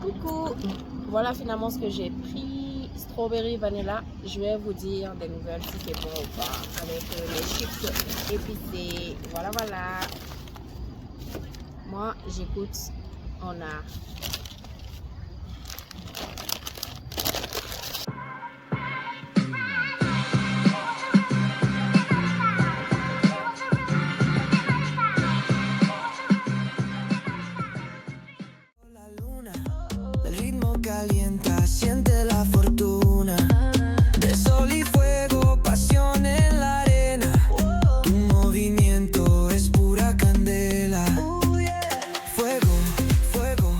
Coucou, voilà finalement ce que j'ai pris. Strawberry vanilla. Je vais vous dire des nouvelles si c'est bon ou pas avec les chips épicés. Voilà, voilà. Moi, j'écoute en art. Calienta, siente la fortuna de sol y fuego, pasión en la arena. Tu movimiento es pura candela. Fuego, fuego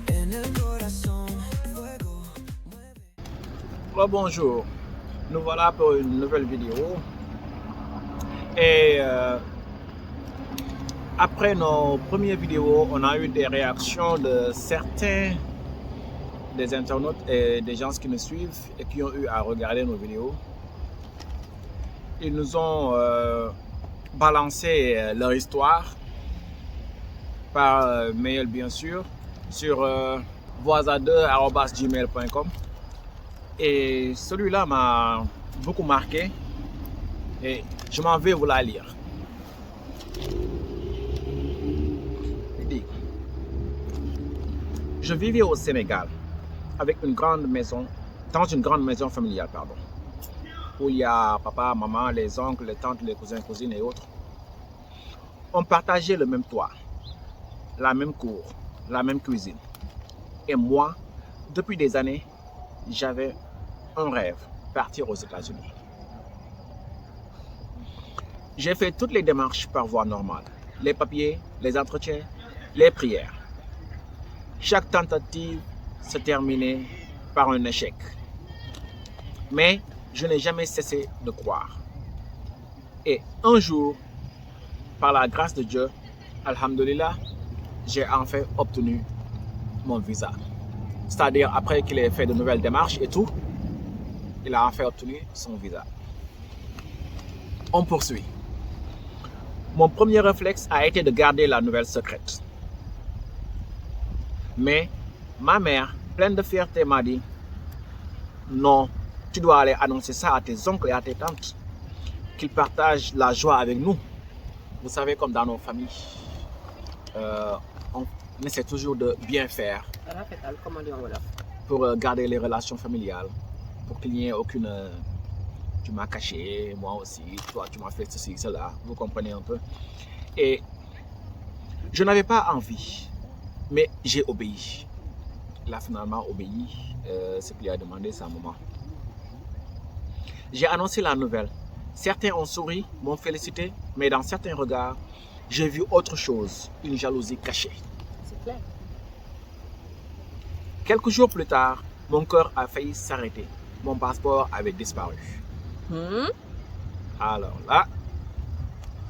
en el corazón. Fuego mueve. Bonjour, nous voilà pour une nouvelle vidéo. Et après nos premières vidéos, on a eu des réactions de certains des internautes et des gens qui nous suivent et qui ont eu à regarder nos vidéos. Ils nous ont balancé leur histoire par mail bien sûr sur voisa2@gmail.com et celui-là m'a beaucoup marqué et je m'en vais vous la lire. Il dit: je vivais au Sénégal avec une grande maison, dans une grande maison familiale, pardon, où il y a papa, maman, les oncles, les tantes, les cousins, cousines et autres. On partageait le même toit, la même cour, la même cuisine. Et moi, depuis des années, j'avais un rêve, partir aux États-Unis. J'ai fait toutes les démarches par voie normale, les papiers, les entretiens, les prières. Chaque tentative se terminait par un échec. Mais je n'ai jamais cessé de croire. Et un jour, par la grâce de Dieu, alhamdulillah, j'ai enfin obtenu mon visa. C'est-à-dire, après qu'il ait fait de nouvelles démarches et tout, il a enfin obtenu son visa. On poursuit. Mon premier réflexe a été de garder la nouvelle secrète. Mais ma mère, pleine de fierté, m'a dit: non, tu dois aller annoncer ça à tes oncles et à tes tantes, qu'ils partagent la joie avec nous. Vous savez, comme dans nos familles, on essaie toujours de bien faire pour garder les relations familiales, pour qu'il n'y ait aucune... tu m'as caché, moi aussi, toi tu m'as fait ceci, cela, vous comprenez un peu. Et je n'avais pas envie, mais j'ai obéi. Il a finalement obéi ce qu'il a demandé sa maman. J'ai annoncé la nouvelle. Certains ont souri, m'ont félicité, mais dans certains regards, j'ai vu autre chose, une jalousie cachée. C'est clair. Quelques jours plus tard, mon cœur a failli s'arrêter. Mon passeport avait disparu. Alors là,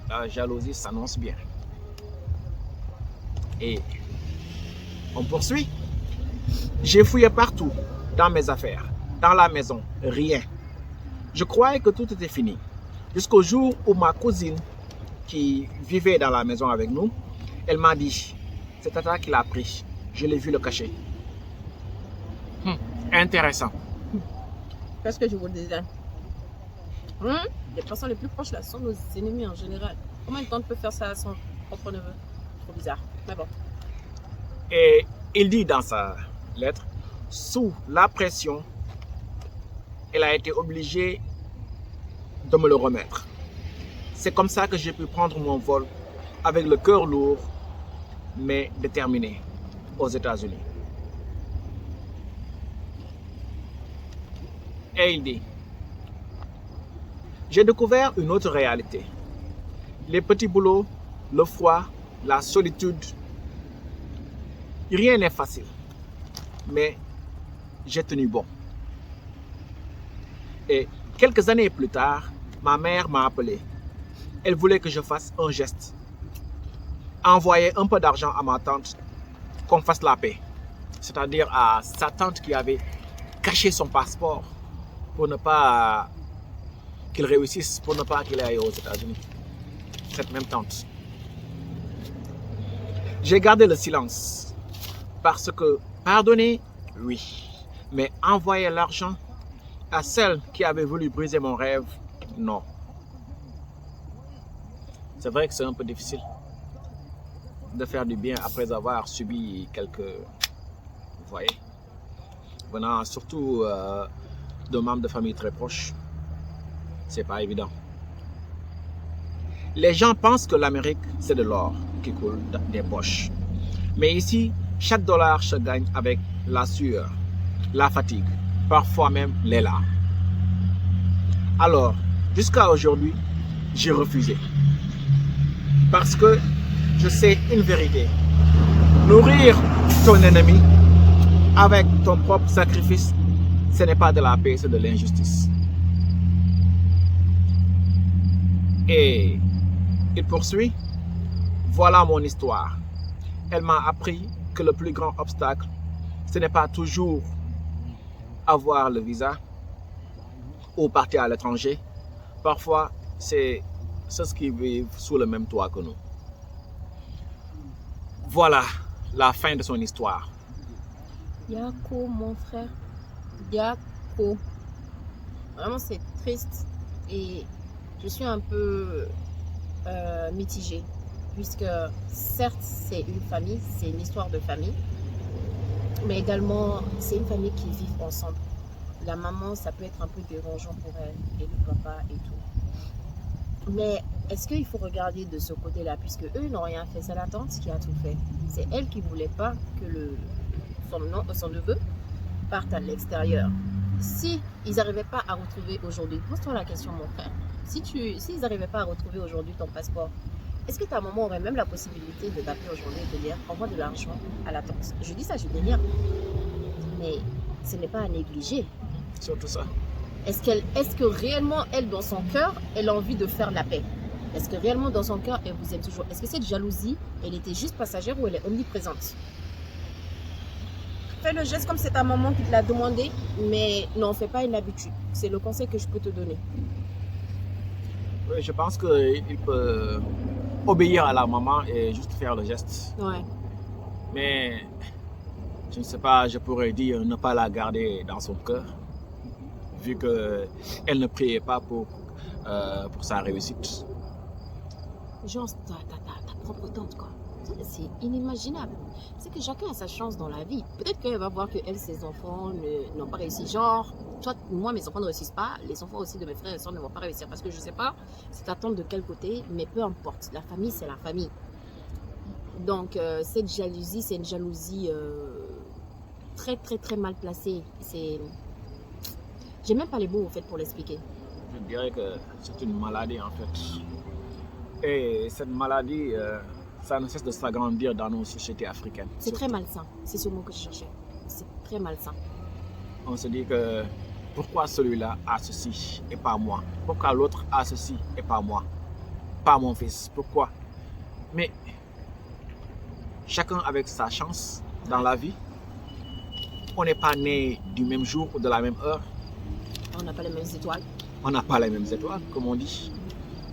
la jalousie s'annonce bien. Et on poursuit. J'ai fouillé partout, dans mes affaires, dans la maison, rien. Je croyais que tout était fini. Jusqu'au jour où ma cousine, qui vivait dans la maison avec nous, elle m'a dit: c'est Tata qui l'a pris. Je l'ai vu le cacher. Intéressant. Qu'est-ce que je vous disais? Les personnes les plus proches là sont nos ennemis en général. Comment une tante peut faire ça à son propre neveu? Trop bizarre. Mais bon. Et il dit dans sa lettre: sous la pression, elle a été obligée de me le remettre. C'est comme ça que j'ai pu prendre mon vol avec le cœur lourd, mais déterminé, aux États-Unis. Et il dit: j'ai découvert une autre réalité. Les petits boulots, le froid, la solitude. Rien n'est facile. Mais j'ai tenu bon. Et quelques années plus tard, ma mère m'a appelé. Elle voulait que je fasse un geste. Envoyer un peu d'argent à ma tante, qu'on fasse la paix. C'est-à-dire à sa tante qui avait caché son passeport pour ne pas qu'il réussisse, pour ne pas qu'il aille aux États-Unis. Cette même tante. J'ai gardé le silence parce que Pardonner, oui. Mais envoyer l'argent à celle qui avait voulu briser mon rêve, non. C'est vrai que c'est un peu difficile de faire du bien après avoir subi quelques... Vous voyez, venant surtout de membres de famille très proches, c'est pas évident. Les gens pensent que l'Amérique, c'est de l'or qui coule des poches. Mais ici, chaque dollar se gagne avec la sueur, la fatigue, parfois même les larmes. Alors, jusqu'à aujourd'hui, j'ai refusé. Parce que je sais une vérité. Nourrir ton ennemi avec ton propre sacrifice, ce n'est pas de la paix, c'est de l'injustice. Et il poursuit. Voilà mon histoire. Elle m'a appris que le plus grand obstacle, ce n'est pas toujours avoir le visa ou partir à l'étranger. Parfois, c'est ceux qui vivent sous le même toit que nous. Voilà la fin de son histoire. Yako, mon frère. Yako. Vraiment, c'est triste. Et je suis un peu mitigée. Puisque, certes, c'est une famille, c'est une histoire de famille. Mais également, c'est une famille qui vit ensemble. La maman, ça peut être un peu dérangeant pour elle. Et le papa et tout. Mais est-ce qu'il faut regarder de ce côté-là, puisque eux n'ont rien fait, c'est la tante qui a tout fait. C'est elle qui ne voulait pas que son neveu parte à l'extérieur. Si ils n'arrivaient pas à retrouver aujourd'hui, pose-toi la question mon frère, s'ils n'arrivaient pas à retrouver aujourd'hui ton passeport, est-ce que ta maman aurait même la possibilité de t'appeler aujourd'hui et de dire envoie de l'argent à la tante? Je dis ça, je délire, mais ce n'est pas à négliger. Surtout ça. Est-ce que réellement, elle, dans son cœur, elle a envie de faire la paix? Est-ce que réellement, dans son cœur, elle vous aime toujours? Est-ce que cette jalousie, elle était juste passagère ou elle est omniprésente? Fais le geste comme c'est ta maman qui te l'a demandé, mais n'en fais pas une habitude. C'est le conseil que je peux te donner. Oui, je pense qu'il peut obéir à la maman et juste faire le geste. Ouais. Mais, je ne sais pas, je pourrais dire ne pas la garder dans son cœur, vu qu'elle ne priait pas pour sa réussite. Genre, ta propre tante, quoi. C'est inimaginable. C'est que chacun a sa chance dans la vie. Peut-être qu'elle va voir que elle, ses enfants n'ont pas réussi. Genre, toi, moi, mes enfants ne réussissent pas. Les enfants aussi de mes frères et soeurs ne vont pas réussir. Parce que je ne sais pas c'est ta tante de quel côté, mais peu importe. La famille, c'est la famille. Donc, cette jalousie, c'est une jalousie très, très, très mal placée. J'ai même pas les mots, au fait, pour l'expliquer. Je dirais que c'est une maladie, en fait. Et cette maladie, ça ne cesse de s'agrandir dans nos sociétés africaines. C'est très malsain. C'est ce mot que je cherchais. C'est très malsain. On se dit que pourquoi celui-là a ceci et pas moi? Pourquoi l'autre a ceci et pas moi? Pas mon fils. Pourquoi? Mais chacun avec sa chance dans la vie. On n'est pas né du même jour ou de la même heure. On n'a pas les mêmes étoiles. On n'a pas les mêmes étoiles, comme on dit.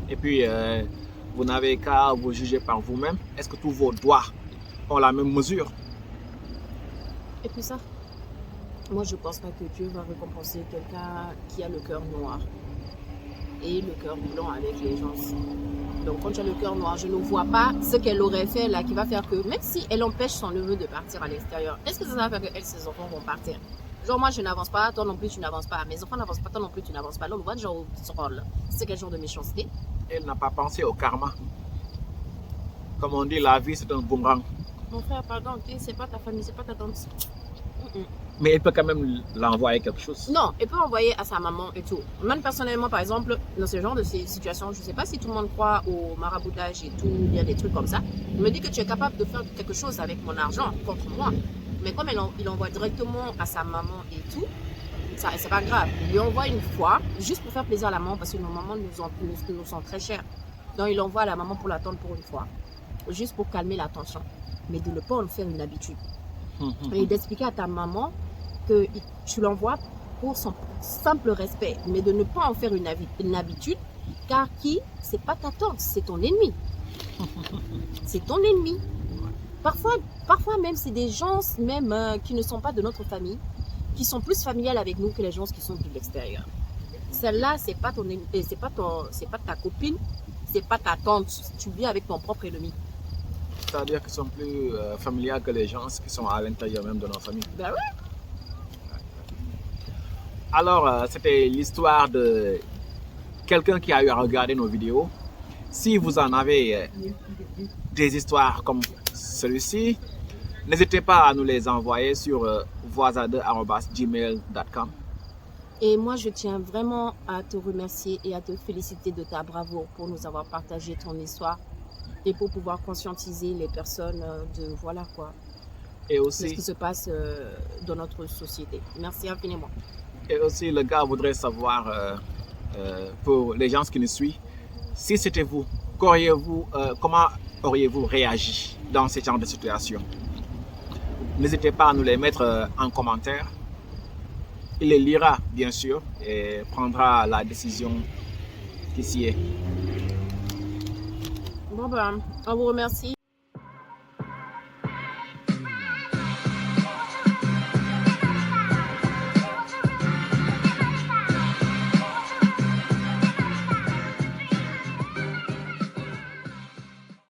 Et puis, vous n'avez qu'à vous juger par vous-même. Est-ce que tous vos doigts ont la même mesure? Et puis ça, moi je pense pas que Dieu va récompenser quelqu'un qui a le cœur noir et le cœur blanc avec les gens. Donc quand tu as le cœur noir, je ne vois pas ce qu'elle aurait fait là qui va faire que même si elle empêche son neveu de partir à l'extérieur, est-ce que ça va faire que elle, ses enfants vont partir? Genre moi je n'avance pas, toi non plus tu n'avances pas, mes enfants n'avancent pas, toi non plus tu n'avances pas. Là on voit genre ce rôle. C'est quel genre de méchanceté? Elle n'a pas pensé au karma. Comme on dit, la vie c'est un boomerang. Mon frère, pardon, c'est pas ta famille, c'est pas ta tante. Mais elle peut quand même l'envoyer quelque chose. Non, elle peut envoyer à sa maman et tout. Même personnellement, par exemple, dans ce genre de situations, je ne sais pas si tout le monde croit au maraboutage et tout, il y a des trucs comme ça. Il me dit que tu es capable de faire quelque chose avec mon argent contre moi. Mais comme il envoie directement à sa maman et tout, ça c'est pas grave. Il lui envoie une fois, juste pour faire plaisir à la maman, parce que nos mamans nous sont très chères. Donc il envoie à la maman pour l'attendre pour une fois, juste pour calmer la tension. Mais de ne pas en faire une habitude. Et d'expliquer à ta maman que tu l'envoies pour son simple respect, mais de ne pas en faire une habitude, car c'est pas ta tante, c'est ton ennemi. C'est ton ennemi. Parfois même, c'est des gens même qui ne sont pas de notre famille, qui sont plus familiales avec nous que les gens qui sont de l'extérieur. Celle-là, c'est pas ta copine, c'est pas ta tante. Tu vis avec ton propre ennemi. C'est-à-dire qu'ils sont plus familiers que les gens qui sont à l'intérieur même de nos familles. Ben oui. Alors, c'était l'histoire de quelqu'un qui a eu à regarder nos vidéos. Si vous en avez des histoires comme celui-ci, n'hésitez pas à nous les envoyer sur voisade@gmail.com. Et moi, je tiens vraiment à te remercier et à te féliciter de ta bravoure pour nous avoir partagé ton histoire et pour pouvoir conscientiser les personnes de voilà quoi, Et de aussi, ce qui se passe dans notre société. Merci infiniment. Et aussi, le gars voudrait savoir, pour les gens qui nous suivent, si c'était vous, comment auriez-vous réagi dans ce genre de situation? N'hésitez pas à nous les mettre en commentaire. Il les lira, bien sûr, et prendra la décision qui s'y est. Bon ben, on vous remercie.